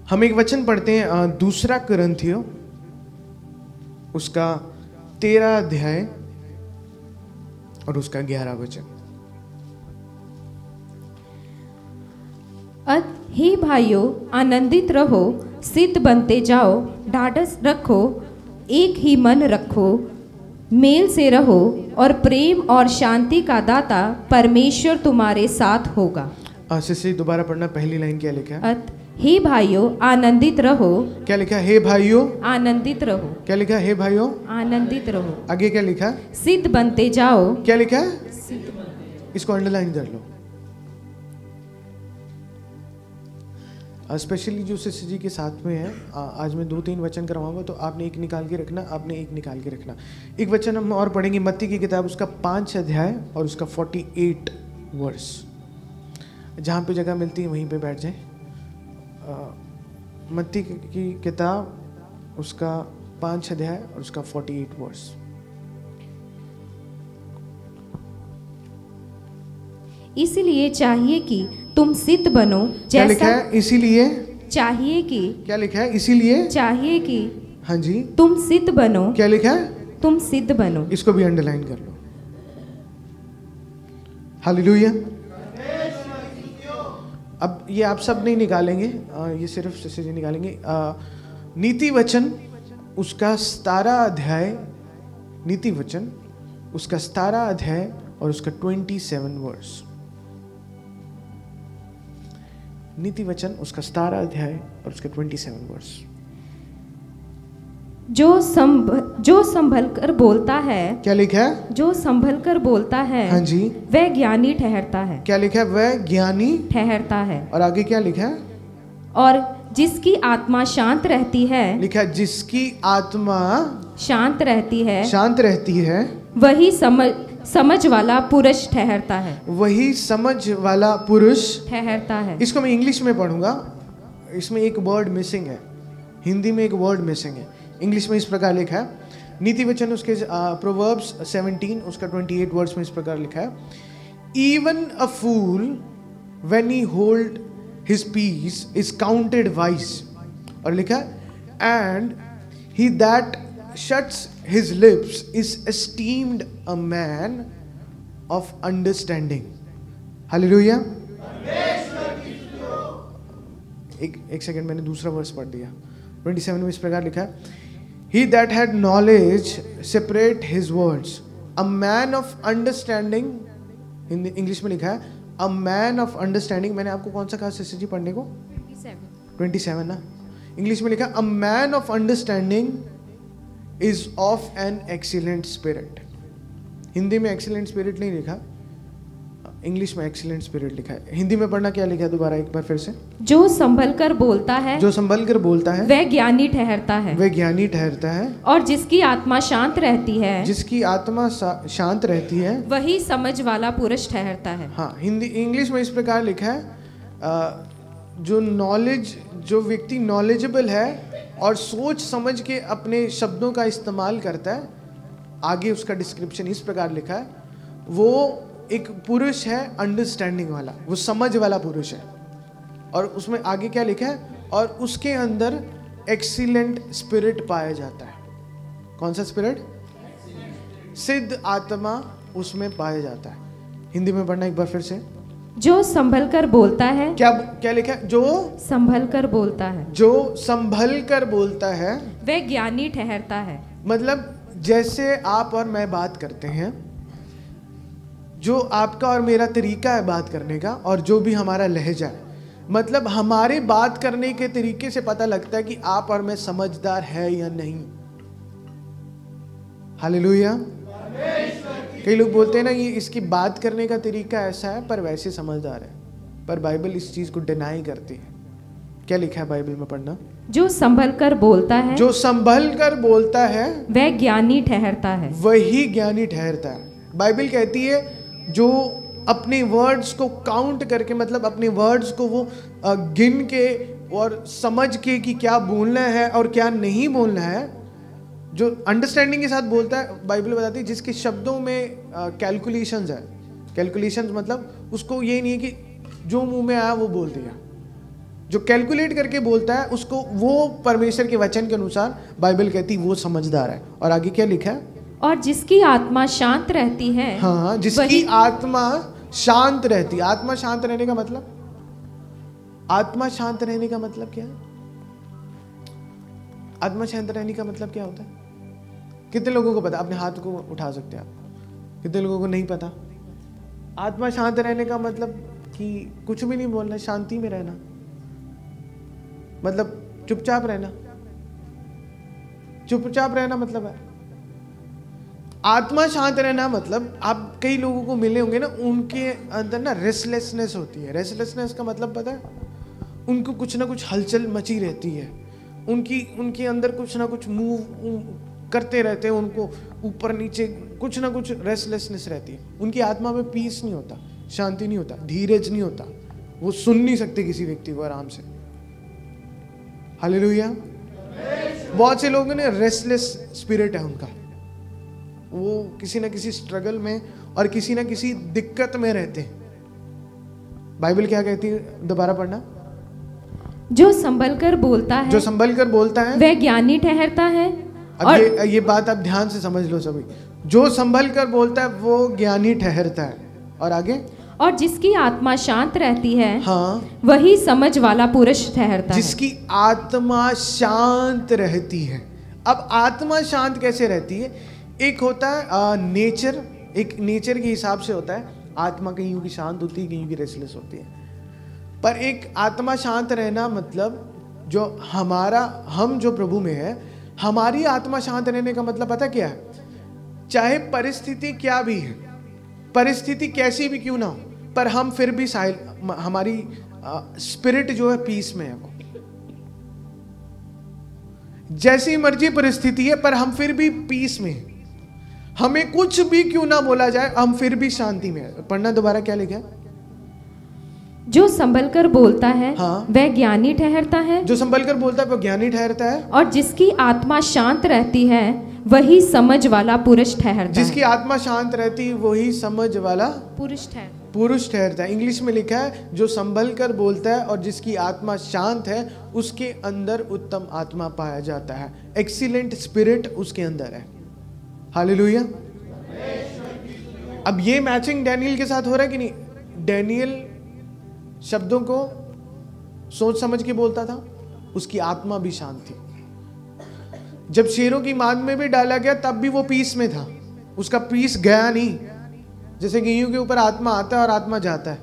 हम एक वचन पढ़ते हैं दूसरा कुरिन्थियों उसका 13 अध्याय और उसका 11 वचन। हे भाइयों, आनंदित रहो, सिद्ध बनते जाओ, ढाढ़स रखो, एक ही मन रखो, मेल से रहो और प्रेम और शांति का दाता परमेश्वर तुम्हारे साथ होगा। सिस्टर दोबारा पढ़ना, पहली लाइन क्या लिखा है? हे भाइयों, आनंदित रहो। क्या लिखा है? हे भाइयों आनंदित रहो। क्या लिखा है? हे भाइयों आनंदित रहो। आगे क्या लिखा? सिद्ध बनते जाओ। क्या लिखा है? इसको अंडरलाइन कर लो। स्पेशली जो सिस्टर जी के साथ में है, आज मैं 2-3 वचन करवाऊंगा, तो आपने एक निकाल के रखना, आपने एक निकाल के रखना। एक वचन हम और पढ़ेंगे, मत्ती की किताब उसका 5 अध्याय और उसका 48 वर्स। जहाँ पे जगह मिलती है वहीं पे बैठ जाए। मत्ती की किताब उसका 5 अध्याय और उसका 48 वर्स। इसलिए चाहिए कि तुम सिद्ध बनो। क्या लिखा है? इसीलिए चाहिए कि। क्या लिखा है? इसीलिए चाहिए कि। हाँ जी, तुम सिद्ध बनो। क्या लिखा है? तुम सिद्ध बनो। इसको भी अंडरलाइन कर लो। हालेलुया। अब ये आप सब नहीं निकालेंगे, ये सिर्फ सिस्टर जी निकालेंगे। नीति वचन उसका 17 अध्याय, नीति वचन उसका 17 अध्याय और उसका 27 वर्स। नीति वचन उसका 17 अध्याय और उसका 27 वर्स। जो संभल कर बोलता है। क्या लिखा है? जो संभल कर बोलता है, हाँ जी, वह ज्ञानी ठहरता है। क्या लिखा है? वह ज्ञानी ठहरता है। और आगे क्या लिखा है? और जिसकी आत्मा शांत रहती है। लिखा है जिसकी आत्मा शांत रहती है, शांत रहती है, वही समझ वाला पुरुष ठहरता है। वही समझ वाला पुरुष ठहरता है। इसको मैं इंग्लिश में पढ़ूंगा, इसमें एक वर्ड मिसिंग है, हिंदी में एक वर्ड मिसिंग है। इंग्लिश में इस प्रकार लिखा है, नीति वचन उसके प्रोवर्ब्स 17 उसका 28 वर्ड्स में इस प्रकार लिखा है, even a fool when he hold his peace is counted wise. और लिखा है and he that shuts his lips is esteemed a man of understanding. Hallelujah. एक सेकंड, मैंने दूसरा वर्स पढ़ दिया। 27 में इस प्रकार लिखा है, he that had knowledge separate his words, a man of understanding। Hindi English में लिखा है a man of understanding। मैंने आपको कौन सा कहा सिस्टर जी पढ़ने को? 27 ना। इंग्लिश में लिखा a man of understanding is of an excellent spirit। Hindi में excellent spirit नहीं लिखा, इंग्लिश में excellent spirit लिखा है। हिंदी में पढ़ना क्या लिखा है दोबारा एक बार फिर से? जो संभल कर बोलता है, जो संभल कर बोलता है, वह ज्ञानी ठहरता है, वह ज्ञानी ठहरता है। और जिसकी आत्मा शांत रहती है, जिसकी आत्मा शांत रहती है, वही समझ वाला पुरुष ठहरता है। हाँ, हिंदी इंग्लिश में इस प्रकार लिखा है, जो व्यक्ति नॉलेजेबल है और सोच समझ के अपने शब्दों का इस्तेमाल करता है, आगे उसका डिस्क्रिप्शन इस प्रकार लिखा है, वो एक पुरुष है अंडरस्टैंडिंग वाला, वो समझ वाला पुरुष है। और उसमें आगे क्या लिखा है? और उसके अंदर एक्सीलेंट स्पिरिट पाया जाता है। कौन सा स्पिरिट? सिद्ध आत्मा उसमें पाया जाता है। हिंदी में पढ़ना एक बार फिर से। जो संभल कर बोलता है, क्या लिखा है? जो संभल कर बोलता है, जो संभल कर बोलता है, वह ज्ञानी ठहरता है। मतलब जैसे आप और मैं बात करते हैं, जो आपका और मेरा तरीका है बात करने का, और जो भी हमारा लहजा है, मतलब हमारे बात करने के तरीके से पता लगता है कि आप और मैं समझदार है या नहीं। हालेलुया। कई लोग बोलते हैं ना, ये इसकी बात करने का तरीका ऐसा है पर वैसे समझदार है, पर बाइबल इस चीज को डिनाई करती है। क्या लिखा है बाइबल में पढ़ना? जो संभल कर बोलता है, जो संभल कर बोलता है, वह ज्ञानी ठहरता है, वही ज्ञानी ठहरता है। बाइबल कहती है जो अपने वर्ड्स को काउंट करके, मतलब अपने वर्ड्स को वो गिन के और समझ के कि क्या बोलना है और क्या नहीं बोलना है, जो अंडरस्टैंडिंग के साथ बोलता है, बाइबल बताती है जिसके शब्दों में कैलकुलेशंस है। कैलकुलेशंस मतलब उसको ये नहीं है कि जो मुंह में आया वो बोल दिया, जो कैलकुलेट करके बोलता है उसको, वो परमेश्वर के वचन के अनुसार बाइबल कहती वो समझदार है। और आगे क्या लिखा है? और जिसकी आत्मा शांत रहती है। हाँ, जिसकी आत्मा शांत रहती है। आत्मा शांत रहने का मतलब, आत्मा शांत रहने का मतलब क्या है? आत्मा शांत रहने का मतलब क्या होता है? कितने लोगों को पता? अपने हाथ को उठा सकते हैं आप। कितने लोगों को नहीं पता? आत्मा शांत रहने का मतलब कि कुछ भी नहीं बोलना, शांति में रहना, मतलब चुपचाप रहना। चुपचाप रहना मतलब है आत्मा शांत रहना। मतलब आप कई लोगों को मिले होंगे ना, उनके अंदर ना रेस्टलेसनेस होती है। रेस्टलेसनेस का मतलब पता है? उनको कुछ ना कुछ हलचल मची रहती है, उनके अंदर कुछ ना कुछ मूव करते रहते हैं, उनको ऊपर नीचे कुछ ना कुछ रेस्टलेसनेस रहती है। उनकी आत्मा में पीस नहीं होता, शांति नहीं होता, धीरज नहीं होता, वो सुन नहीं सकते किसी व्यक्ति को आराम से। हालेलुया। बहुत से लोगों ने रेस्टलेस स्पिरिट है उनका, वो किसी ना किसी स्ट्रगल में और किसी ना किसी दिक्कत में रहते हैं। बाइबल क्या कहती है? दोबारा पढ़ना। जो संभल कर बोलता है, जो संभल कर बोलता है वह ज्ञानी ठहरता है। अब और ये बात आप ध्यान से समझ लो सभी। जो संभल कर बोलता है वो ज्ञानी ठहरता है। और आगे, और जिसकी आत्मा शांत रहती है, हाँ, वही समझ वाला पुरुष ठहरता है। जिसकी आत्मा शांत रहती है। अब आत्मा शांत कैसे रहती है? एक होता है नेचर, एक नेचर के हिसाब से होता है। आत्मा कहीं की शांत होती है, कहीं की रेस्टलेस होती है। पर एक आत्मा शांत रहना मतलब जो हम जो प्रभु में है, हमारी आत्मा शांत रहने का मतलब पता क्या है? चाहे परिस्थिति क्या भी है, परिस्थिति कैसी भी क्यों ना हो, पर हम फिर भी हमारी स्पिरिट जो है पीस में है। वो जैसी मर्जी परिस्थिति है पर हम फिर भी पीस में हैं। हमें कुछ भी क्यों ना बोला जाए, हम फिर भी शांति में है। पढ़ना दोबारा, क्या लिखा है? जो संभल कर बोलता है, हाँ, वह ज्ञानी ठहरता है। जो संभल कर बोलता है वह ज्ञानी ठहरता है। और जिसकी आत्मा शांत रहती है, वही समझ वाला पुरुष ठहरता है। जिसकी आत्मा शांत रहती है वही समझ वाला पुरुष ठहरता है। इंग्लिश में लिखा है जो संभल कर बोलता है और जिसकी आत्मा शांत है उसके अंदर उत्तम आत्मा पाया जाता है। एक्सीलेंट स्पिरिट उसके अंदर है। हालेलुया। अब ये मैचिंग डैनियल के साथ हो रहा है कि नहीं? डैनियल शब्दों को सोच समझ के बोलता था, उसकी आत्मा भी शांत थी। जब शेरों की मान में भी डाला गया तब भी वो पीस में था, उसका पीस गया नहीं। जैसे गेहूं के ऊपर आत्मा आता है और आत्मा जाता है,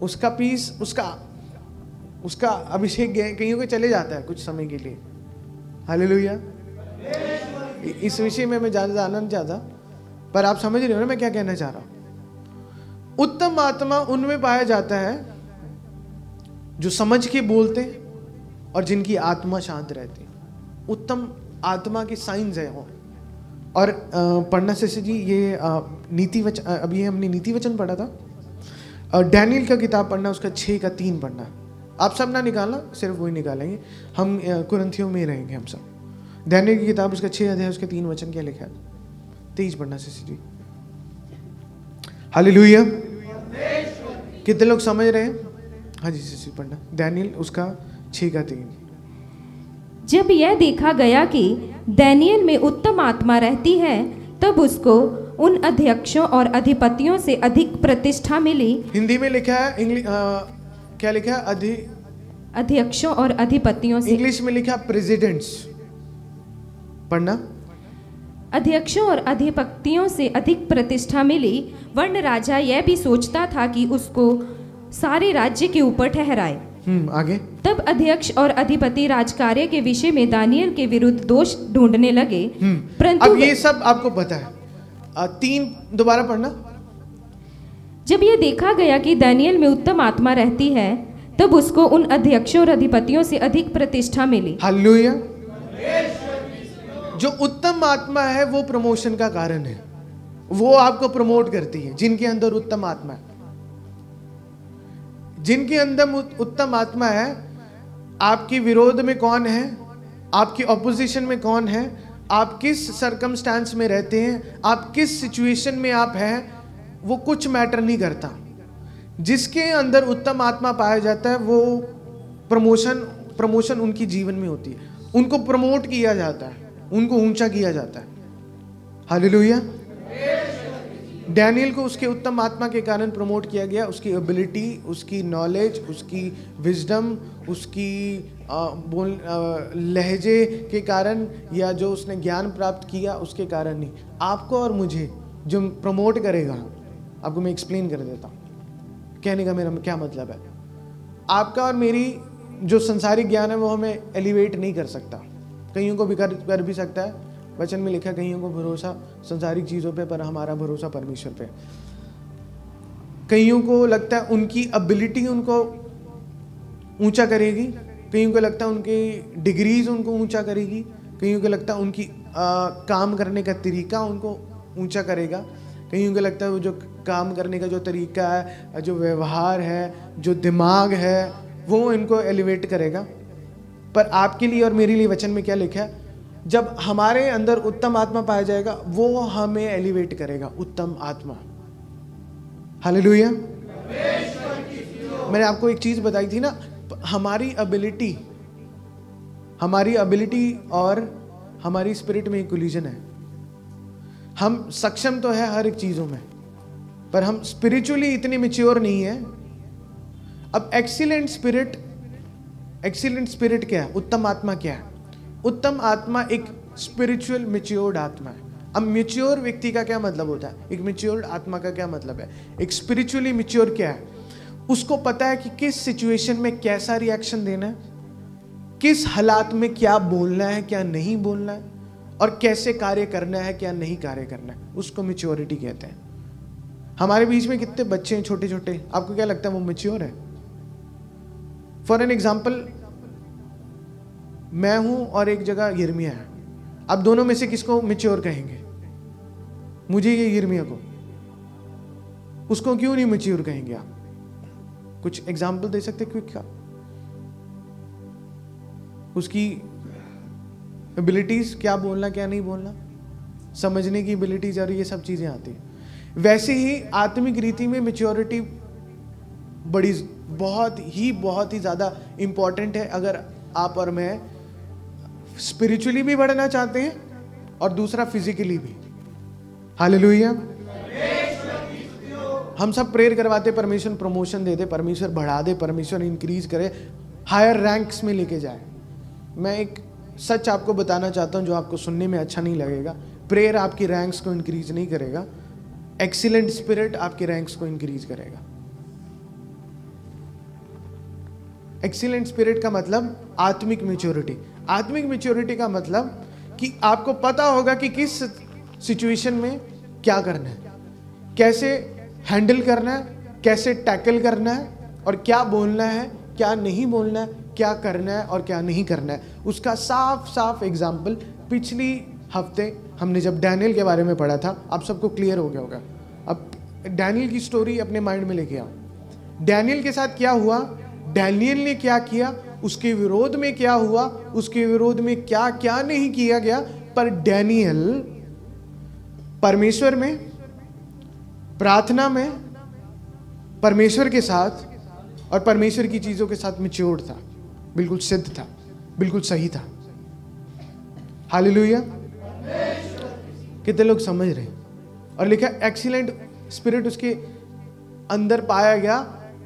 उसका पीस, उसका अभिषेक गेहूं के चले जाता है कुछ समय के लिए। हालेलुया। इस विषय में मैं ज्यादा जानना नहीं चाहता, पर आप समझ रहे हो ना मैं क्या कहना चाह रहा हूं। उत्तम आत्मा उनमें पाया जाता है जो समझ के बोलते हैं और जिनकी आत्मा शांत रहती है। उत्तम आत्मा के साइंस है वो। और पढ़ना से जी ये नीति वचन, अभी हमने नीति वचन पढ़ा था। डैनियल का किताब पढ़ना, उसका 6 का 3 पढ़ना। आप सब ना निकालना, सिर्फ वही निकालेंगे हम। कुरिन्थियों में रहेंगे हम सब। डैनियल की किताब उसका 6 अध्याय उसके 3 वचन क्या लिखा है? 23 पढ़ना से जी। हालेलुया। कितने लोग समझ रहे हैं? हाँ जी सिसी पढ़ना। डैनियल उसका 6 का 3। जब यह देखा गया कि डैनियल में उत्तम आत्मा रहती है, तब उसको उन अध्यक्षों और अधिपतियों से अधिक प्रतिष्ठा मिली। हिंदी में लिखा है, क्या लिखा है? अध्यक्षों और अधिपतियों से। इंग्लिश में लिखा प्रेसिडेंट्स। पढ़ना। अध्यक्षों और अधिपतियों से अधिक प्रतिष्ठा मिली, वर्ण राजा यह भी सोचता था कि उसको सारे राज्य के ऊपर ठहराए। आगे। तब अध्यक्ष और अधिपति राजकार्य के विषय में दानियल के विरुद्ध दोष ढूंढने लगे, परंतु अब ये सब आपको पता है। 3 दोबारा पढ़ना। जब यह देखा गया कि दानियल में उत्तम आत्मा रहती है, तब उसको उन अध्यक्षों और अधिपतियों से अधिक प्रतिष्ठा मिली। हालेलुया। जो उत्तम आत्मा है वो प्रमोशन का कारण है, वो आपको प्रमोट करती है। जिनके अंदर उत्तम आत्मा है, जिनके अंदर उत्तम आत्मा है, आपके विरोध में कौन है, आपकी ऑपोजिशन में कौन है, आप किस सरकमस्टांस में रहते हैं, आप किस सिचुएशन में आप हैं, वो कुछ मैटर नहीं करता। जिसके अंदर उत्तम आत्मा पाया जाता है वो प्रमोशन उनकी जीवन में होती है, उनको प्रमोट किया जाता है, उनको ऊंचा किया जाता है। हालेलुया। डैनियल को उसके उत्तम आत्मा के कारण प्रमोट किया गया। उसकी एबिलिटी, उसकी नॉलेज, उसकी विजडम, उसकी लहजे के कारण या जो उसने ज्ञान प्राप्त किया उसके कारण नहीं। आपको और मुझे जो प्रमोट करेगा, आपको मैं एक्सप्लेन कर देता हूँ कहने का मेरा क्या मतलब है। आपका और मेरी जो संसारिक ज्ञान है वो हमें एलिवेट नहीं कर सकता, कईयों को भी कर भी सकता है। वचन में लिखा कईयों को भरोसा संसारिक चीज़ों पे, पर हमारा भरोसा परमेश्वर पे। कईयों को लगता है उनकी एबिलिटी उनको ऊंचा करेगी, कईयों को लगता है उनकी डिग्रीज उनको ऊंचा करेगी, कईयों को लगता है उनकी काम करने का तरीका उनको ऊंचा करेगा, कईयों को लगता है वो जो काम करने का जो तरीका है, जो व्यवहार है, जो दिमाग है, वो इनको एलिवेट करेगा। पर आपके लिए और मेरे लिए वचन में क्या लिखा है? जब हमारे अंदर उत्तम आत्मा पाया जाएगा वो हमें एलिवेट करेगा, उत्तम आत्मा। हालेलुया। मैंने आपको एक चीज बताई थी ना, हमारी एबिलिटी और हमारी स्पिरिट में एक कोलिजन है। हम सक्षम तो है हर एक चीजों में, पर हम स्पिरिचुअली इतने मैच्योर नहीं है। अब एक्सीलेंट स्पिरिट क्या है? उत्तम आत्मा क्या है? उत्तम आत्मा एक स्पिरिचुअल मैच्योर्ड आत्मा है। अब मैच्योर व्यक्ति का क्या मतलब होता है? एक मैच्योर्ड आत्मा का क्या मतलब है? एक स्पिरिचुअली मैच्योर क्या है? उसको पता है कि किस सिचुएशन में कैसा रिएक्शन देना है, किस हालात में क्या बोलना है, क्या नहीं बोलना है, और कैसे कार्य करना है, क्या नहीं कार्य करना है। उसको मैच्योरिटी कहते हैं। हमारे बीच में कितने बच्चे हैं छोटे छोटे, आपको क्या लगता है वो मैच्योर है? फॉर एन एग्जाम्पल, मैं हूं और एक जगह यिर्मयाह है। अब दोनों में से किसको मैच्योर कहेंगे? मुझे ये यिर्मयाह को। उसको क्यों नहीं मैच्योर कहेंगे आप? कुछ एग्जाम्पल दे सकते क्विक का? उसकी एबिलिटीज, क्या बोलना क्या नहीं बोलना, समझने की एबिलिटीज और ये सब चीजें आती हैं। वैसे ही आत्मिक रीति में मैच्योरिटी बहुत ही ज्यादा इंपॉर्टेंट है। अगर आप और मैं स्पिरिचुअली भी बढ़ना चाहते हैं और दूसरा फिजिकली भी। हालेलुया। हम सब प्रेयर करवाते, परमेश्वर प्रमोशन दे दे, परमेश्वर बढ़ा दे, परमेश्वर इंक्रीज करे, हायर रैंक्स में लेके जाए। मैं एक सच आपको बताना चाहता हूं जो आपको सुनने में अच्छा नहीं लगेगा। प्रेयर आपकी रैंक्स को इंक्रीज नहीं करेगा, एक्सीलेंट स्पिरिट आपके रैंक्स को इंक्रीज करेगा। एक्सीलेंट स्पिरिट का मतलब आत्मिक मैच्योरिटी। आत्मिक मैच्योरिटी का मतलब कि आपको पता होगा कि किस सिचुएशन में क्या करना है, कैसे हैंडल करना है, कैसे टैकल करना है, और क्या बोलना है, क्या नहीं बोलना है, क्या करना है और क्या नहीं करना है। उसका साफ एग्जाम्पल पिछली हफ्ते हमने जब डैनियल के बारे में पढ़ा था, आप सबको क्लियर हो गया होगा। अब डैनियल की स्टोरी अपने माइंड में लेके आओ। डैनियल के साथ क्या हुआ, डैनियल ने क्या किया, उसके विरोध में क्या हुआ, उसके विरोध में क्या क्या नहीं किया गया। पर डैनियल परमेश्वर में, प्रार्थना में, परमेश्वर के साथ और परमेश्वर की चीजों के साथ मैच्योर्ड था, बिल्कुल सिद्ध था, बिल्कुल सही था। हालेलुया। कितने लोग समझ रहे हैं? और लिखा एक्सीलेंट स्पिरिट उसके अंदर पाया गया,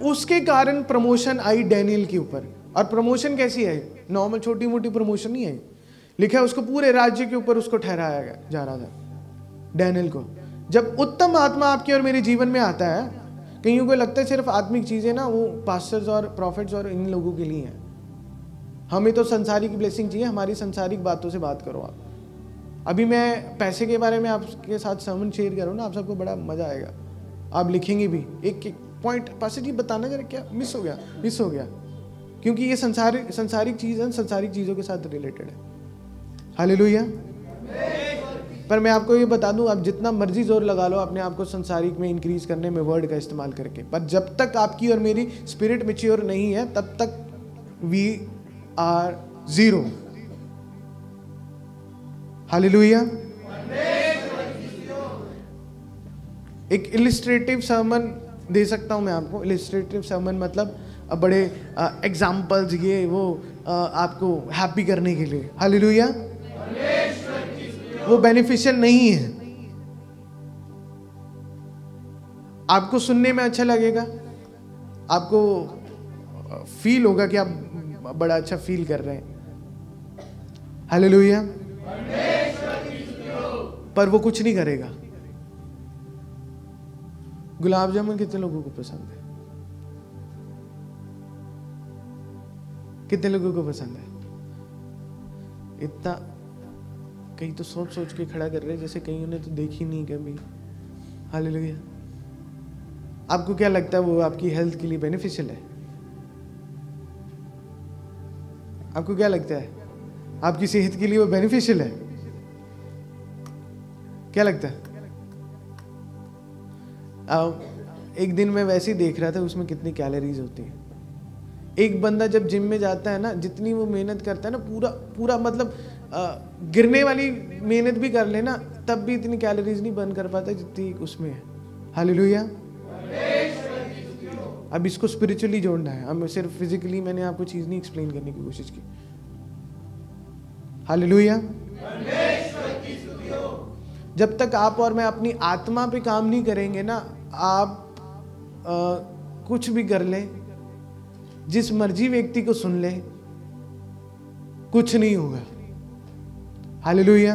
उसके कारण प्रमोशन आई डैनियल के ऊपर। और प्रमोशन कैसी आई? नॉर्मल छोटी मोटी प्रमोशन नहीं आई। लिखा है उसको पूरे राज्य के ऊपर उसको ठहराया गया जा रहा था डैनियल को। जब उत्तम आत्मा आपके और मेरे जीवन में आता है, कईयों को लगता है सिर्फ आत्मिक चीजें ना वो पास्टर्स और प्रॉफिट्स और इन लोगों के लिए हैं, हमें तो संसारिक ब्लेसिंग चाहिए, हमारी संसारिक बातों से बात करो आप। अभी मैं पैसे के बारे में आपके साथ सर्मन शेयर करूँ ना, आप सबको बड़ा मजा आएगा, आप लिखेंगे भी एक पॉइंट। पास्टर जी बताना जरा, क्या मिस हो गया, क्योंकि ये संसारिक चीज है, संसारिक चीजों के साथ रिलेटेड है। हालेलुया। पर मैं आपको ये बता दूं, आप जितना मर्जी जोर लगा लो अपने आप को संसारिक में इंक्रीज करने में वर्ड का इस्तेमाल करके, पर जब तक आपकी और मेरी स्पिरिट मैच्योर नहीं है तब तक वी आर जीरो। हालेलुया। एक इलिस्ट्रेटिव सर्मन दे सकता हूँ मैं आपको। इलिस्ट्रेटिव सर्मन मतलब बड़े एग्जाम्पल्स ये वो आपको हैप्पी करने के लिए। हालेलुया। वो बेनिफिशियल नहीं है। आपको सुनने में अच्छा लगेगा, आपको फील होगा कि आप बड़ा अच्छा फील कर रहे हैं। हालेलुया। पर वो कुछ नहीं करेगा। गुलाब जामुन कितने लोगों को पसंद है? कितने लोगों को पसंद है? इतना कहीं तो सोच सोच के खड़ा कर रहे हैं जैसे कहीं उन्हें तो देखी नहीं कभी। हालेलुया। आपको क्या लगता है वो आपकी हेल्थ के लिए बेनिफिशियल है? आपको क्या लगता है आपकी सेहत के लिए वो बेनिफिशियल है? क्या लगता है? एक दिन मैं वैसे ही देख रहा था उसमें कितनी कैलोरीज होती है। एक बंदा जब जिम में जाता है ना, जितनी वो मेहनत करता है ना, पूरा पूरा मतलब गिरने वाली मेहनत भी कर लेना तब भी इतनी कैलोरीज नहीं बर्न कर पाता जितनी उसमें है। हालेलुया। अब इसको स्पिरिचुअली जोड़ना है। अब सिर्फ फिजिकली मैंने आपको चीज नहीं एक्सप्लेन करने की कोशिश की। हालेलुया। जब तक आप और मैं अपनी आत्मा पे काम नहीं करेंगे ना, आप कुछ भी कर ले, जिस मर्जी व्यक्ति को सुन ले, कुछ नहीं होगा। हालेलुया।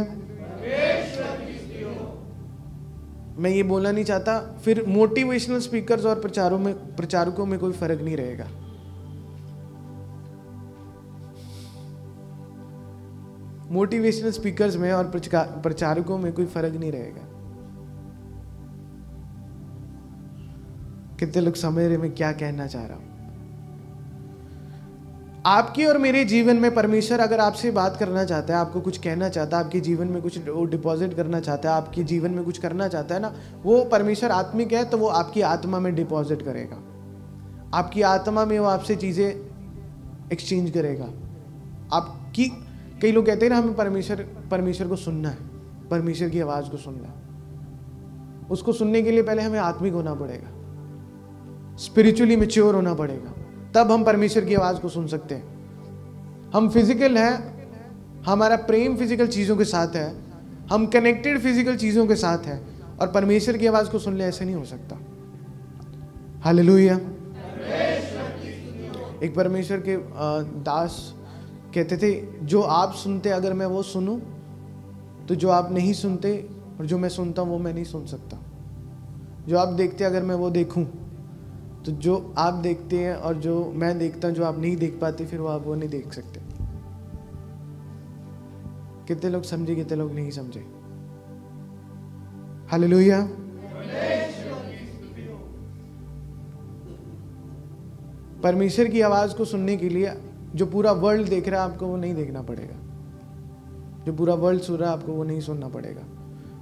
मैं ये बोलना नहीं चाहता, फिर मोटिवेशनल स्पीकर्स और प्रचारकों में कोई फर्क नहीं रहेगा। मोटिवेशनल स्पीकर्स में और प्रचारकों में कोई फर्क नहीं रहेगा। कितने लोग समझ रहे मैं क्या कहना चाह रहा हूं? आपके और मेरे जीवन में परमेश्वर अगर आपसे बात करना चाहता है, आपको कुछ कहना चाहता है, आपके जीवन में कुछ डिपॉजिट करना चाहता है, आपके जीवन में कुछ करना चाहता है ना, वो परमेश्वर आत्मिक है तो वो आपकी आत्मा में डिपॉजिट करेगा। आपकी आत्मा में वो आपसे चीजें एक्सचेंज करेगा। आपकी कई लोग कहते हैं ना हमें परमेश्वर को सुनना है, परमेश्वर की आवाज को सुनना है। उसको सुनने के लिए पहले हमें आत्मिक होना पड़ेगा, स्पिरिचुअली मैच्योर होना पड़ेगा, तब हम परमेश्वर की आवाज को सुन सकते हैं। हम फिजिकल हैं, हमारा प्रेम फिजिकल चीजों के साथ है, हम कनेक्टेड फिजिकल चीजों के साथ है, और परमेश्वर की आवाज को सुन ले, ऐसे नहीं हो सकता। हालेलुया। एक परमेश्वर के दास कहते थे, जो आप सुनते अगर मैं वो सुनूं, तो जो आप नहीं सुनते और जो मैं सुनता हूं वो मैं नहीं सुन सकता। जो आप देखते अगर मैं वो देखूं, तो जो आप देखते हैं और जो मैं देखता हूं, जो आप नहीं देख पाते, फिर वो आप वो नहीं देख सकते। कितने लोग समझे, कितने लोग नहीं समझे? हालेलुया। परमेश्वर की आवाज को सुनने के लिए जो पूरा वर्ल्ड देख रहा है आपको वो नहीं देखना पड़ेगा, जो पूरा वर्ल्ड सुन रहा है आपको वो नहीं सुनना पड़ेगा।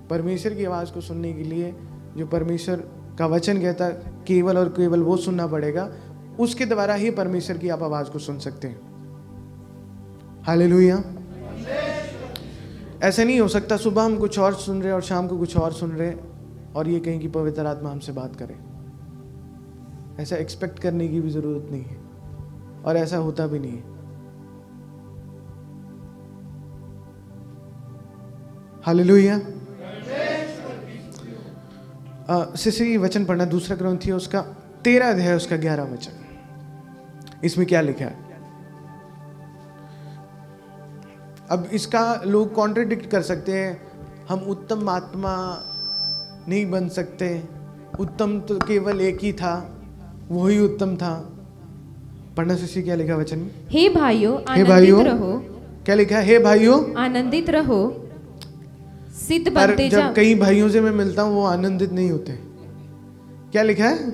परमेश्वर की आवाज को सुनने के लिए जो परमेश्वर का वचन कहता है, केवल और केवल वो सुनना पड़ेगा। उसके द्वारा ही परमेश्वर की आप आवाज को सुन सकते हैं। हालेलुया। ऐसा नहीं हो सकता सुबह हम कुछ और सुन रहे और शाम को कुछ और सुन रहे और ये कहीं की पवित्र आत्मा हमसे बात करे। ऐसा एक्सपेक्ट करने की भी जरूरत नहीं है और ऐसा होता भी नहीं है। हालेलुया। सिसरी वचन पढ़ना, दूसरा ग्रंथियों उसका 13 अध्याय उसका 11 वचन। इसमें क्या लिखा है? अब इसका लोग कॉन्ट्रडिक्ट कर सकते हैं, हम उत्तम आत्मा नहीं बन सकते, उत्तम तो केवल एक ही था, वही उत्तम था। पढ़ना सिसरी, क्या लिखा वचन में? हे भाइयों आनंदित रहो। क्या लिखा है? हे भाइयों आनंदित रहो, सिद्ध बनते जब जाओ। कई भाइयों से मैं मिलता हूँ वो आनंदित नहीं होते। क्या लिखा है?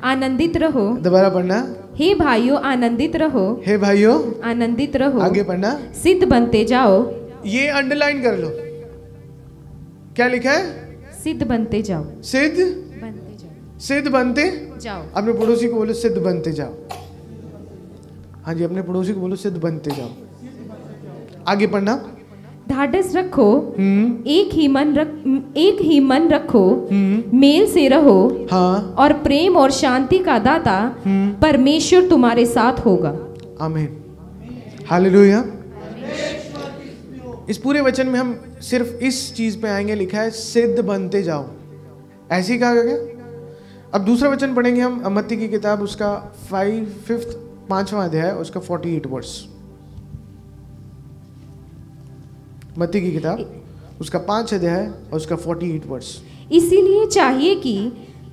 आनंदित रहो। दोबारा पढ़ना। हे भाइयों आनंदित रहो। हे भाइयों आनंदित रहो। आगे पढ़ना। सिद्ध बनते जाओ। ये अंडरलाइन कर लो। क्या लिखा है? सिद्ध बनते जाओ। सिद्ध बनते जाओ। सिद्ध बनते जाओ। अपने पड़ोसी को बोलो सिद्ध बनते जाओ। हाँ जी, अपने पड़ोसी को बोलो सिद्ध बनते जाओ। आगे पढ़ना। ढाढ़स रखो, एक ही मन रखो, मेल से रहो, हाँ, और प्रेम और शांति का दाता परमेश्वर तुम्हारे साथ होगा। आमीन, हालेलुया। इस पूरे वचन में हम सिर्फ इस चीज पे आएंगे, लिखा है सिद्ध बनते जाओ, ऐसे ही कहा गया। अब दूसरा वचन पढ़ेंगे हम, मत्ती की किताब उसका 5वां अध्याय उसका 48 वर्स। मत्ती की किताब उसका 5 अध्याय और उसका 48 वर्स। इसीलिए चाहिए कि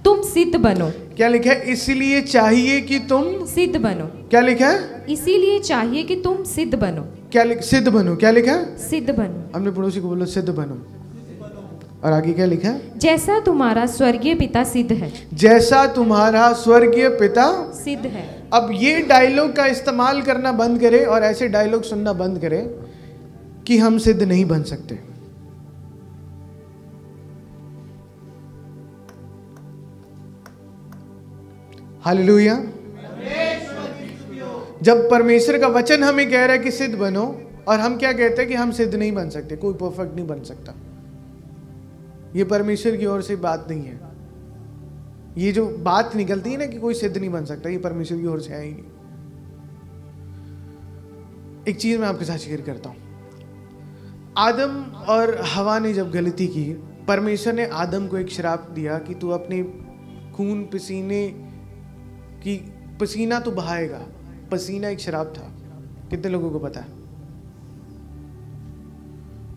तुम सिद्ध बनो। क्या लिखा है? इसीलिए चाहिए कि तुम सिद्ध बनो। क्या लिखा है? इसीलिए चाहिए कि तुम सिद्ध बनो। क्या सिद्ध बनो? क्या लिखा है? सिद्ध बनो। हमने पड़ोसी को बोला सिद्ध बनो, और आगे क्या लिखा है? जैसा तुम्हारा स्वर्गीय पिता सिद्ध है। जैसा तुम्हारा स्वर्गीय पिता सिद्ध है। अब ये डायलॉग का इस्तेमाल करना बंद करें और ऐसे डायलॉग सुनना बंद करें कि हम सिद्ध नहीं बन सकते। हालेलुया। जब परमेश्वर का वचन हमें कह रहा है कि सिद्ध बनो, और हम क्या कहते हैं कि हम सिद्ध नहीं बन सकते, कोई परफेक्ट नहीं बन सकता, ये परमेश्वर की ओर से बात नहीं है। ये जो बात निकलती है ना कि कोई सिद्ध नहीं बन सकता, ये परमेश्वर की ओर से है ही नहीं। एक चीज मैं आपके साथ शेयर करता हूं। आदम और हवा ने जब गलती की, परमेश्वर ने आदम को एक श्राप दिया कि तू अपने खून पसीने की पसीना तो बहाएगा। पसीना एक श्राप था। कितने लोगों को पता है?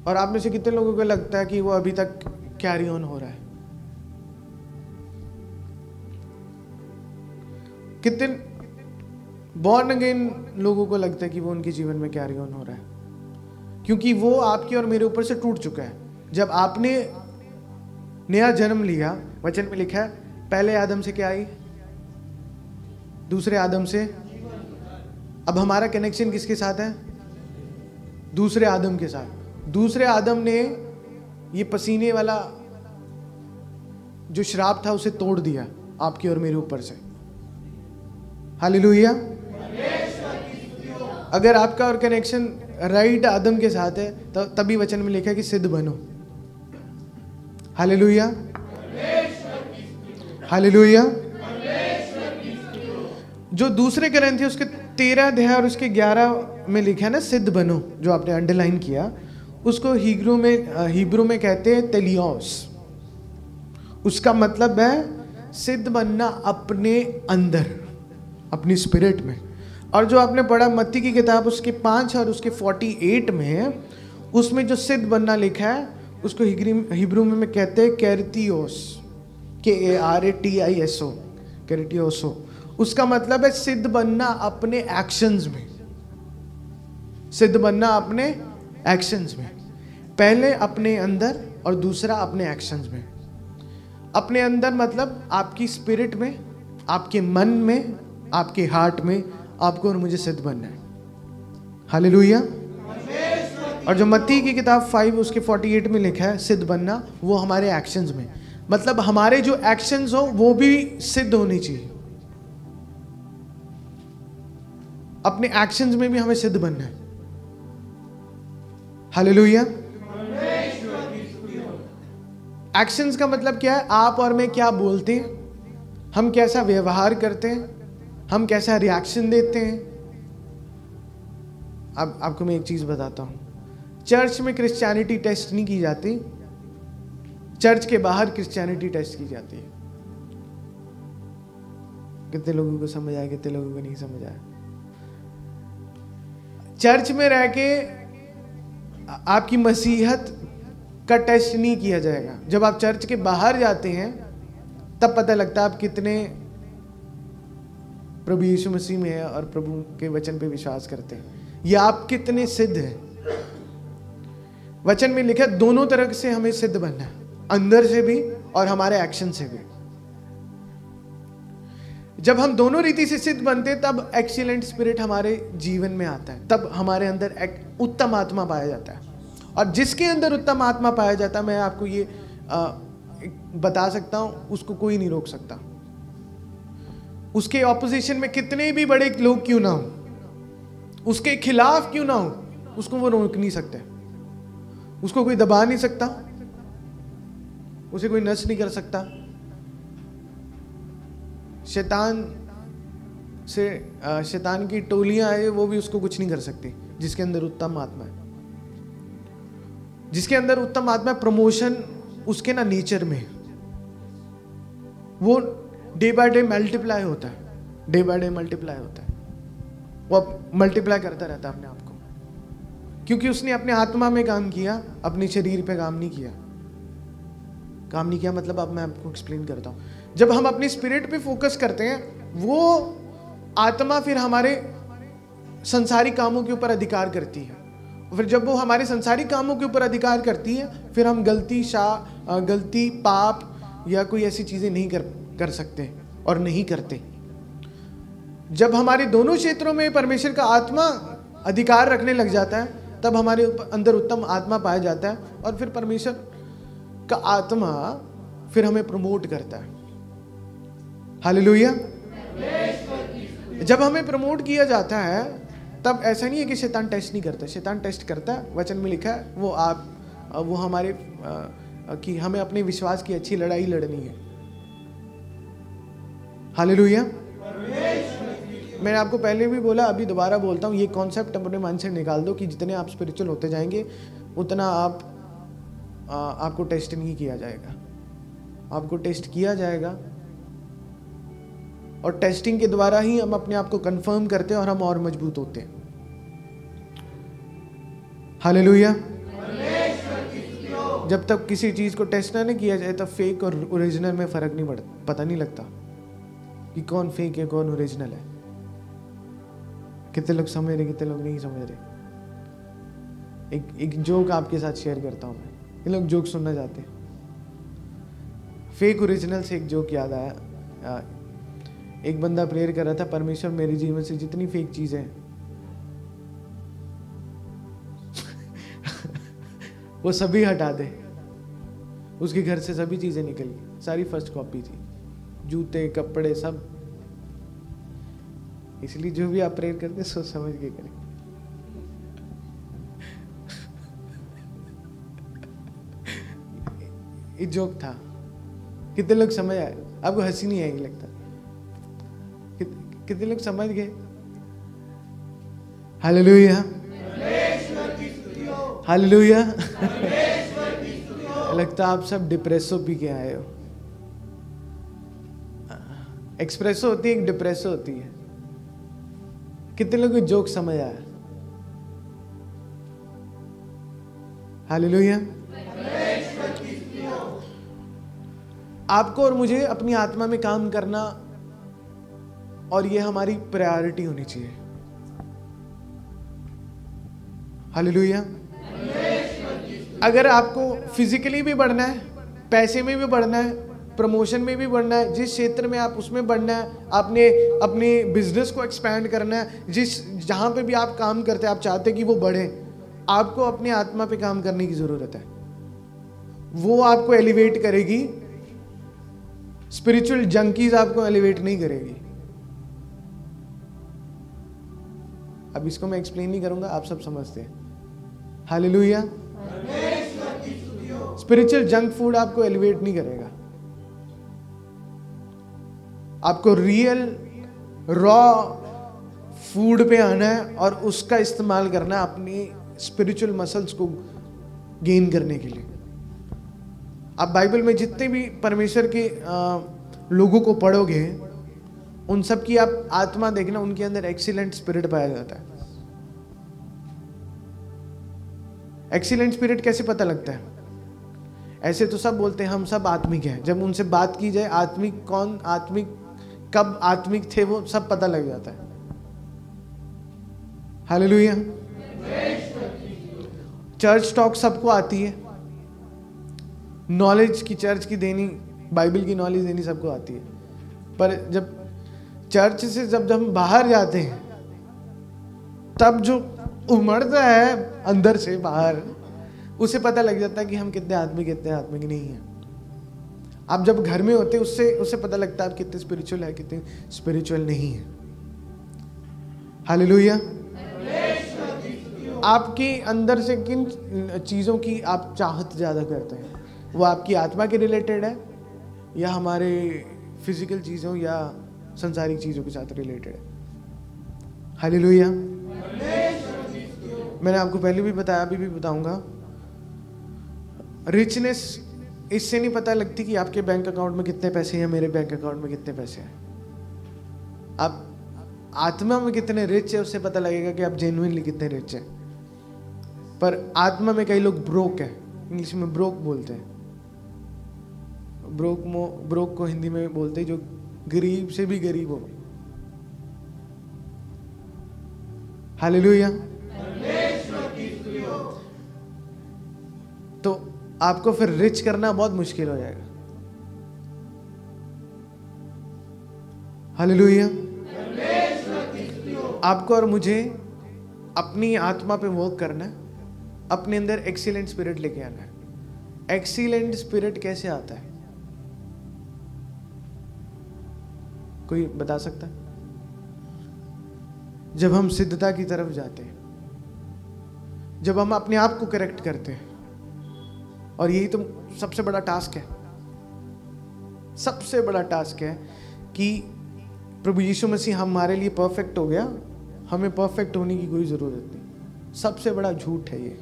और आप में से कितने लोगों को लगता है कि वो अभी तक कैरी ऑन हो रहा है? कितने बॉर्न अगेन लोगों को लगता है कि वो उनके जीवन में कैरी ऑन हो रहा है? क्योंकि वो आपके और मेरे ऊपर से टूट चुका है। जब आपने नया जन्म लिया, वचन में लिखा है पहले आदम से क्या आई? दूसरे आदम से। अब हमारा कनेक्शन किसके साथ है? दूसरे आदम के साथ। दूसरे आदम ने ये पसीने वाला जो श्राप था उसे तोड़ दिया आपके और मेरे ऊपर से। हालेलुया। अगर आपका और कनेक्शन राइट आदम के साथ है तो तभी वचन में लिखा है कि सिद्ध बनो। Hallelujah, hallelujah. जो दूसरे ग्रंथ उसके 13 अध्याय और उसके 11 में लिखा है ना सिद्ध बनो, जो आपने अंडरलाइन किया, उसको हिब्रू में कहते हैं तेलियोस। उसका मतलब है सिद्ध बनना अपने अंदर, अपनी स्पिरिट में। और जो आपने पढ़ा मत्ती की किताब उसके 5 और उसके 48 में, उसमें जो सिद्ध बनना लिखा है उसको हिब्रू में कहते हैं कैरिटियोस, KARATISO, कैरिटियोसो। उसका मतलब है सिद्ध बनना अपने एक्शंस में। सिद्ध बनना अपने एक्शंस में, पहले अपने अंदर और दूसरा अपने एक्शंस में। अपने अंदर मतलब आपकी स्पिरिट में, आपके मन में, आपके हार्ट में आपको और मुझे सिद्ध बनना है। हालेलुया। और जो मत्ती की किताब 5 उसके 48 में लिखा है सिद्ध बनना, वो हमारे एक्शंस में, मतलब हमारे जो एक्शंस हो वो भी सिद्ध होनी चाहिए। अपने एक्शंस में भी हमें सिद्ध बनना है। हालेलुया। एक्शंस का मतलब क्या है? आप और मैं क्या बोलते हैं, हम कैसा व्यवहार करते हैं, हम कैसा रिएक्शन देते हैं। अब आपको मैं एक चीज बताता हूं। चर्च में क्रिश्चियनिटी टेस्ट नहीं की जाती, चर्च के बाहर क्रिश्चियनिटी टेस्ट की जाती है। कितने लोगों को समझ आया, कितने लोगों को नहीं समझ आया? चर्च में रह के आपकी मसीहत का टेस्ट नहीं किया जाएगा। जब आप चर्च के बाहर जाते हैं तब पता लगता है आप कितने प्रभु यीशु मसीह में है और प्रभु के वचन पे विश्वास करते हैं, या आप कितने सिद्ध हैं। वचन में लिखा दोनों तरह से हमें सिद्ध बनना है, अंदर से भी और हमारे एक्शन से भी। जब हम दोनों रीति से सिद्ध बनते तब एक्सीलेंट स्पिरिट हमारे जीवन में आता है, तब हमारे अंदर उत्तम आत्मा पाया जाता है। और जिसके अंदर उत्तम आत्मा पाया जाता है, मैं आपको ये बता सकता हूं, उसको कोई नहीं रोक सकता। उसके ऑपोजिशन में कितने भी बड़े लोग क्यों ना हो, उसके खिलाफ क्यों ना हो, उसको वो रोक नहीं सकते। उसको कोई दबा नहीं सकता, उसे कोई नष्ट नहीं कर सकता। शैतान की टोलियां आए वो भी उसको कुछ नहीं कर सकती, जिसके अंदर उत्तम आत्मा है। जिसके अंदर उत्तम आत्मा है, प्रमोशन उसके ना नेचर में, वो डे बाय डे मल्टीप्लाई होता है, डे बाय डे मल्टीप्लाई होता है। वो मल्टीप्लाई करता रहता है अपने आप को, क्योंकि उसने अपने आत्मा में काम किया, अपने शरीर पे काम नहीं किया। काम नहीं किया मतलब अब मैं आपको एक्सप्लेन करता हूँ। जब हम अपनी स्पिरिट पे फोकस करते हैं, वो आत्मा फिर हमारे संसारिक कामों के ऊपर अधिकार करती है। फिर जब वो हमारे संसारिक कामों के ऊपर अधिकार करती है, फिर हम गलती, पाप या कोई ऐसी चीजें नहीं कर सकते और नहीं करते। जब हमारे दोनों क्षेत्रों में परमेश्वर का आत्मा अधिकार रखने लग जाता है, तब हमारे अंदर उत्तम आत्मा पाया जाता है, और फिर परमेश्वर का आत्मा फिर हमें प्रमोट करता है। हालेलुया। जब हमें प्रमोट किया जाता है, तब ऐसा नहीं है कि शैतान टेस्ट नहीं करता। शैतान टेस्ट करता है, वचन में लिखा है वो हमारे कि हमें अपने विश्वास की अच्छी लड़ाई लड़नी है। हालेलुया। मैंने आपको पहले भी बोला, अभी दोबारा बोलता हूँ, ये कॉन्सेप्ट अपने मन से निकाल दो कि जितने आप स्पिरिचुअल होते जाएंगे उतना आपको टेस्ट नहीं किया जाएगा। आपको टेस्ट किया जाएगा, और टेस्टिंग के द्वारा ही हम अपने आप को कंफर्म करते हैं और हम और मजबूत होते हैं। हालेलुया। जब तक किसी चीज को टेस्ट ना किया जाए, तब फेक और ओरिजिनल में फर्क नहीं पता नहीं लगता कि कौन फेक है कौन ओरिजिनल है। कितने लोग समझ रहे, कितने लोग नहीं समझ रहे। एक जोक आपके साथ शेयर करता हूं मैं, ये लोग जोक सुनना चाहते हैं। फेक ओरिजिनल से एक जोक याद आया। एक बंदा प्रेयर कर रहा था, परमेश्वर मेरे जीवन से जितनी फेक चीजें हैं वो सभी हटा दे। उसके घर से सभी चीजें निकली, सारी फर्स्ट कॉपी थी, जूते कपड़े सब। इसलिए जो भी आप प्रेयर करते सोच समझ के करें। ये जोक था, कितने लोग समझ आए? आपको हंसी नहीं आएगी लगता। कितने लोग समझ गए? Hallelujah, hallelujah. लगता आप सब डिप्रेसो पी के आए हो। एक्सप्रेसो होती है, एक डिप्रेसो होती है। कितने लोगों को जोक समझ आया? हालेलुया। आपको और मुझे अपनी आत्मा में काम करना, और ये हमारी प्रायोरिटी होनी चाहिए। हालेलुया। अगर आपको फिजिकली भी बढ़ना है, पैसे में भी बढ़ना है, प्रमोशन में भी बढ़ना है, जिस क्षेत्र में आप उसमें बढ़ना है, आपने अपने बिजनेस को एक्सपैंड करना है, जहां पे भी आप काम करते हैं, आप चाहते हैं कि वो बढ़े, आपको अपने आत्मा पे काम करने की जरूरत है। वो आपको एलिवेट करेगी। स्पिरिचुअल जंकीज आपको एलिवेट नहीं करेगी। अब इसको मैं एक्सप्लेन नहीं करूंगा, आप सब समझते हैं। हालेलुया। स्पिरिचुअल जंक फूड आपको एलिवेट नहीं करेगा। आपको रियल रॉ फूड पे आना है और उसका इस्तेमाल करना है अपनी स्पिरिचुअल मसल्स को गेन करने के लिए। आप बाइबल में जितने भी परमेश्वर के लोगों को पढ़ोगे, उन सब की आप आत्मा देखना, उनके अंदर एक्सीलेंट स्पिरिट पाया जाता है। एक्सीलेंट स्पिरिट कैसे पता लगता है? ऐसे तो सब बोलते हैं हम सब आत्मिक हैं, जब उनसे बात की जाए आत्मिक कौन, आत्मिक कब आत्मिक थे, वो सब पता लग जाता है। हालेलुया। चर्च टॉक सबको आती है, नॉलेज की चर्च की देनी, बाइबल की नॉलेज देनी सबको आती है, पर जब चर्च से जब हम बाहर जाते हैं, तब जो उमड़ता है अंदर से बाहर, उसे पता लग जाता है कि हम कितने आत्मिक नहीं हैं। आप जब घर में होते उससे पता लगता है आप कितने स्पिरिचुअल है, कितने स्पिरिचुअल नहीं है। हालेलुया। आपके अंदर से किन चीज़ों की आप चाहत ज़्यादा करते हैं? वो आपकी आत्मा के रिलेटेड है या हमारे फिजिकल चीज़ों या संसारिक चीज़ों के साथ रिलेटेड है? हालेलुया। मैंने आपको पहले भी बताया, अभी भी बताऊंगा। रिचनेस इससे नहीं पता लगती कि आपके बैंक अकाउंट में कितने पैसे हैं, मेरे बैंक अकाउंट में कितने पैसे हैं। आप आत्मा में कितने रिच है उससे पता लगेगा कि आप जेन्युइनली कितने रिच हैं। पर आत्मा में कई लोग ब्रोक है, इंग्लिश में ब्रोक बोलते हैं। ब्रोक को हिंदी में बोलते हैं जो गरीब से भी गरीब हो। हालेलुया। तो आपको फिर रिच करना बहुत मुश्किल हो जाएगा। हालेलुया। आपको और मुझे अपनी आत्मा पे वर्क करना है, अपने अंदर एक्सीलेंट स्पिरिट लेके आना है। एक्सीलेंट स्पिरिट कैसे आता है? कोई बता सकता है? जब हम सिद्धता की तरफ जाते हैं, जब हम अपने आप को करेक्ट करते हैं, और यही तो सबसे बड़ा टास्क है। सबसे बड़ा टास्क है कि प्रभु यीशु मसीह हमारे लिए परफेक्ट हो गया, हमें परफेक्ट होने की कोई जरूरत नहीं। सबसे बड़ा झूठ है ये।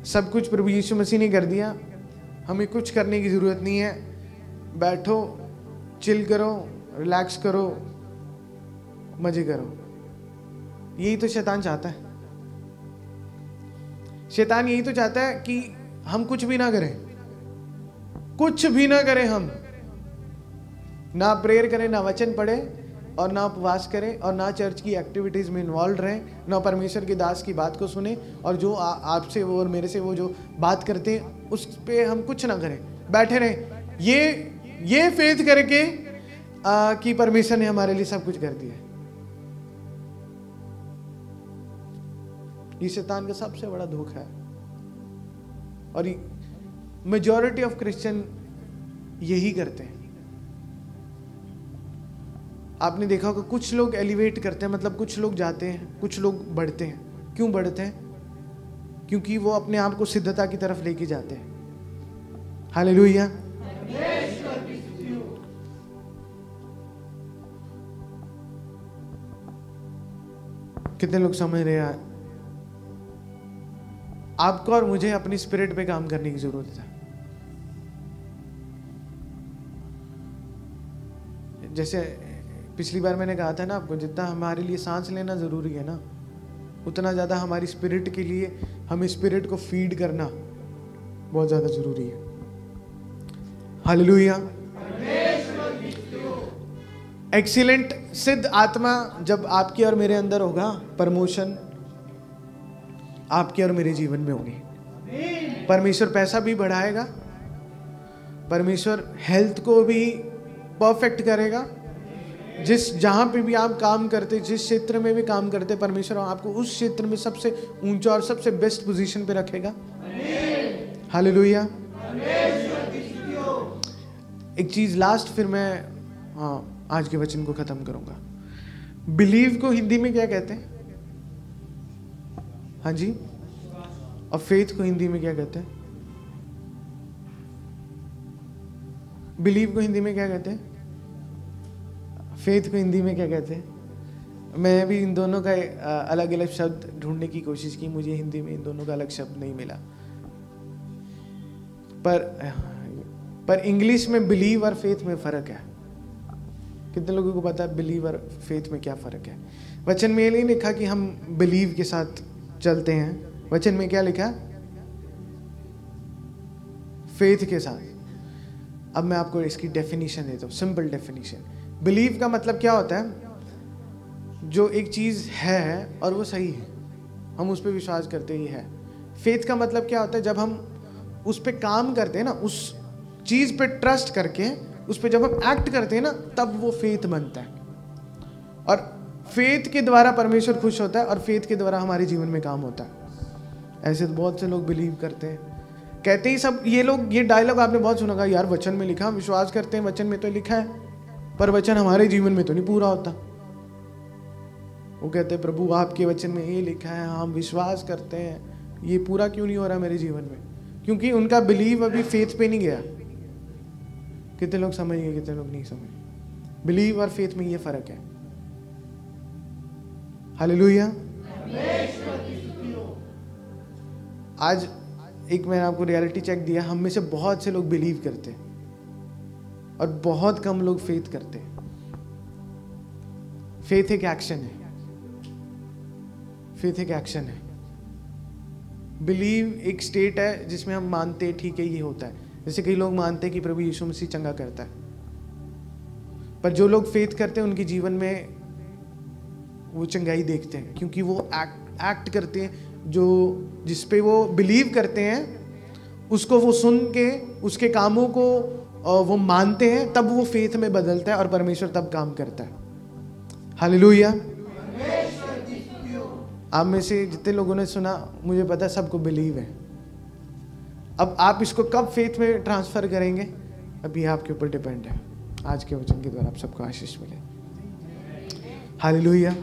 सब कुछ प्रभु यीशु मसीह ने कर दिया, हमें कुछ करने की जरूरत नहीं है। बैठो, चिल करो, रिलैक्स करो, मजे करो। यही तो शैतान चाहता है। शैतान यही तो चाहता है कि हम कुछ भी ना करें, कुछ भी ना करें। हम ना प्रेयर करें, ना वचन पढ़े, और ना उपवास करें, और ना चर्च की एक्टिविटीज में इन्वॉल्व रहें, ना परमेश्वर के दास की बात को सुने, और जो आपसे वो और मेरे से वो जो बात करते हैं उस पे हम कुछ ना करें, बैठे रहें। ये फेथ करके कि परमेश्वर ने हमारे लिए सब कुछ कर दिया। ये शैतान का सबसे बड़ा धोखा है, और मेजॉरिटी ऑफ क्रिश्चियन यही करते हैं। आपने देखा होगा कुछ लोग एलिवेट करते हैं, मतलब कुछ लोग जाते हैं, कुछ लोग बढ़ते हैं। क्यों बढ़ते हैं? क्योंकि वो अपने आप को सिद्धता की तरफ लेके जाते हैं। हालेलुया। कितने लोग समझ रहे हैं? आपको और मुझे अपनी स्पिरिट पे काम करने की जरूरत है। जैसे पिछली बार मैंने कहा था ना आपको, जितना हमारे लिए सांस लेना जरूरी है ना, उतना ज्यादा हमारी स्पिरिट के लिए हमें स्पिरिट को फीड करना बहुत ज्यादा जरूरी है। हालेलुया। एक्सीलेंट सिद्ध आत्मा जब आपके और मेरे अंदर होगा, प्रमोशन आपके और मेरे जीवन में होगी। परमेश्वर पैसा भी बढ़ाएगा, परमेश्वर हेल्थ को भी परफेक्ट करेगा। जहां पे भी आप काम करते, जिस क्षेत्र में भी काम करते, परमेश्वर आपको उस क्षेत्र में सबसे ऊंचा और सबसे बेस्ट पोजीशन पे रखेगा। हालेलुया। एक चीज लास्ट, फिर मैं आज के वचन को खत्म करूंगा। बिलीव को हिंदी में क्या कहते हैं? हाँ जी। और फेथ को हिंदी में क्या कहते हैं? बिलीव को हिंदी में क्या कहते हैं? फेथ को हिंदी में क्या कहते हैं? मैं भी इन दोनों का अलग अलग शब्द ढूंढने की कोशिश की, मुझे हिंदी में इन दोनों का अलग शब्द नहीं मिला। पर इंग्लिश में बिलीव और फेथ में फर्क है। कितने लोगों को पता है बिलीव और फेथ में क्या फर्क है? वचन में ये नहीं लिखा कि हम बिलीव के साथ चलते हैं, वचन में क्या लिखा? फेथ के साथ। अब मैं आपको इसकी डेफिनेशन देता हूँ, सिंपल डेफिनेशन। बिलीव का मतलब क्या होता है? जो एक चीज है और वो सही है, हम उस पर विश्वास करते ही है। फेथ का मतलब क्या होता है? जब हम उस पर काम करते हैं ना, उस चीज पे ट्रस्ट करके उस पर जब हम एक्ट करते हैं ना, तब वो फेथ बनता है। और फेथ के द्वारा परमेश्वर खुश होता है, और फेथ के द्वारा हमारे जीवन में काम होता है। ऐसे तो बहुत से लोग बिलीव करते हैं, कहते ही सब ये लोग, ये डायलॉग आपने बहुत सुना होगा, यार वचन में लिखा, हम विश्वास करते हैं, वचन में तो लिखा है, पर वचन हमारे जीवन में तो नहीं पूरा होता। वो कहते हैं प्रभु आपके वचन में ये लिखा है, हम विश्वास करते हैं, ये पूरा क्यों नहीं हो रहा मेरे जीवन में? क्योंकि उनका बिलीव अभी फेथ पे नहीं गया। कितने लोग समझ गए, कितने लोग नहीं समझ? बिलीव और फेथ में ये फर्क है। हालेलुया। आज एक मैंने आपको रियलिटी चेक दिया, हम में से बहुत से लोग बिलीव करते हैं और बहुत कम लोग फेथ करते हैं। फेथ एक एक्शन है, फेथ एक एक्शन है। बिलीव एक स्टेट है जिसमें हम मानते हैं ठीक है ये होता है। जैसे कई लोग मानते हैं कि प्रभु यीशु मसीह चंगा करता है, पर जो लोग फेथ करते हैं उनके जीवन में वो चंगाई देखते हैं, क्योंकि वो एक्ट करते हैं, जो जिस पे वो बिलीव करते हैं उसको वो सुन के उसके कामों को वो मानते हैं, तब वो फेथ में बदलता है और परमेश्वर तब काम करता है। हालेलुया। आप में से जितने लोगों ने सुना, मुझे पता है सबको बिलीव है। अब आप इसको कब फेथ में ट्रांसफर करेंगे, अभी आपके ऊपर डिपेंड है। आज के वचन के द्वारा आप सबको आशीष मिले। हालेलुया।